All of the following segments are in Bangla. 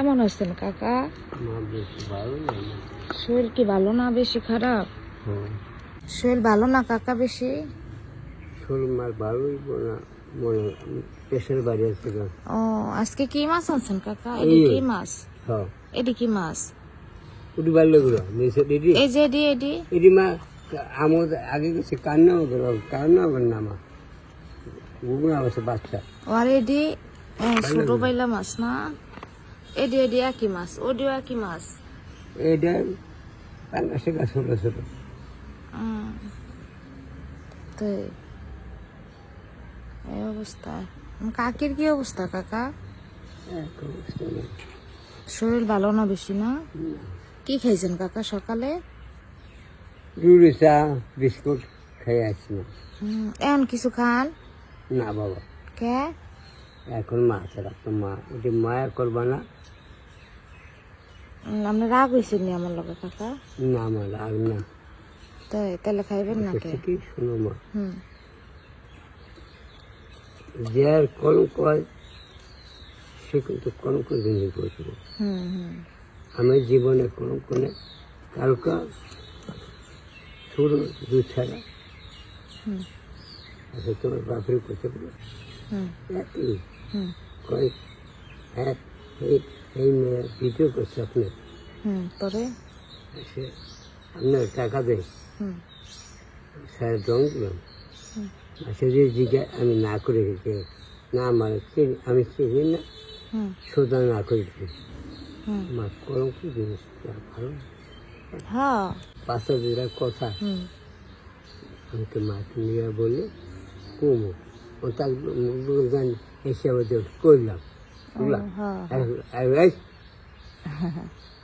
কেমন আছেন কাকা? শরীর কি ভালো না বেশি খারাপ? শরীর ভালো না কাকা বেশি? ও আজকে কি মাছ আনছেন কাকা? এডি কি মাছ? এডি কি মাছ? এই যে এডি আগে গেছে কান্না নামা গুগুনা আছে বাচ্চা আর এডি ছোট বাইলা মাছ না? এডি একই মাছ, ওডিও একই মাছ। এটা পাঙ্গাসে গাছ ছোট ছোট। তো এই অবস্থা। কাকির কি অবস্থা কাকা? শরীর ভালো না বেশি না? কি খাইছেন কাকা সকালে? রুটি চা বিস্কুট খাই আসছি না। এখন কিছু খান না বাবা, কে? এখন মা ছাড়া তো মা ওটি মায়া করবা না। আপনি রাগ হয়েছেন নি আমার লগে কাকা? না আমার রাগ না। তাই তাহলে খাইবেন না কে? কি শোনো মা, যে আর কলঙ্ক হয় সে কিন্তু কলঙ্ক জিনিস করছিল। আমি জীবনে কলঙ্ক নেই। কালকা ছোট দুধ ছাড়া আচ্ছা তোমার বাপের করতে পারো একই কয়েক এই মেয়ে ভিডিও করছে আপনি পরে সে আপনার টাকা দেয় স্যার রং দিলাম আচ্ছা যে জিজ্ঞা আমি না করে গেছি না আমার আমি চিনি না সোজা না করে দিচ্ছি আমার কলঙ্ক জিনিসটা ভালো পাঁচটা দিনের কথা আমাকে মাকে নিয়ে বলে কমো ও তাকে এসে আমাদের করলাম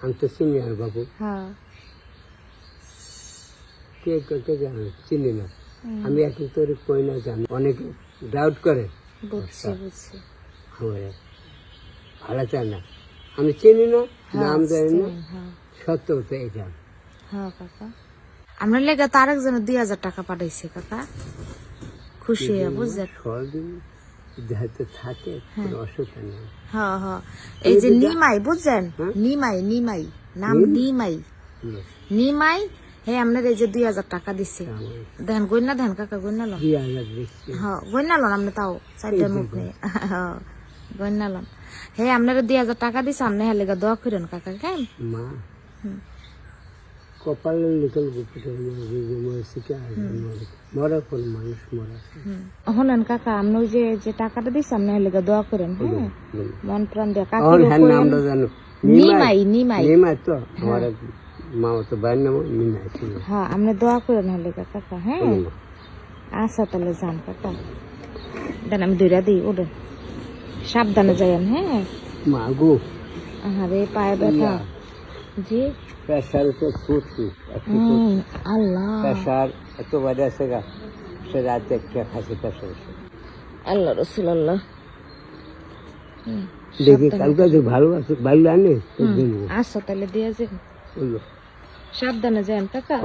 আমি তো চিনি আর বাবু কে চিনি না। আমি এখন তোর কই না জানি অনেকে ডাউট করে আমার ভালো চায় না। আমি চিনি না, নাম জানি না, সত্য তো এটা। আমরা লেগে তো আরেকজনের 2000 টাকা পাঠাইছে কাকা, খুশি হয়ে বুঝছেন? থাকে অসুবিধা নেই। এই যে নিমাই বুঝছেন, নিমাই নাম নিমাই হে আপনার এই যে 2000 টাকা দিচ্ছে। দেন গইনা দেন কাকা, গইনা লন। হ্যাঁ গইনা লন আপনি, তাও 4টা মুখ নেই। গইনা লন। হে আপনারা 2000 টাকা দিচ্ছে, আপনি হ্যাঁ লেগে দোয়া করেন কাকা কেন? মা কপালে লিখল মরা কোন মানুষ মরা। হলেন কাকা আপনি ওই যে টাকাটা দিচ্ছে, আপনি হ্যাঁ লেগে দোয়া করেন। হ্যাঁ মন প্রাণ দিয়ে কাকা নিমাই তো আমার মা তো বাইর নাম নিমাই ছিল। হ্যাঁ আপনি দোয়া করেন হ্যাঁ লেগে কাকা। হ্যাঁ আচ্ছা তাহলে যান কাকা, দেন আমি দৌড়া দিই, ওঠেন সাবধানে যাইন। হ্যাঁ মা গো আরে পায়ে ব্যথা জি, প্রেশার তো ফুটছি আল্লাহ প্রেশার এত বাড়ে আছে গা, সে রাতে একটা খাসি প্রেশার আল্লাহ রসুল আল্লাহ। দেখি কালকে যে ভালো আছে ভালো আনে। আচ্ছা তাহলে দিয়ে যান, সাবধানে যান কাকা।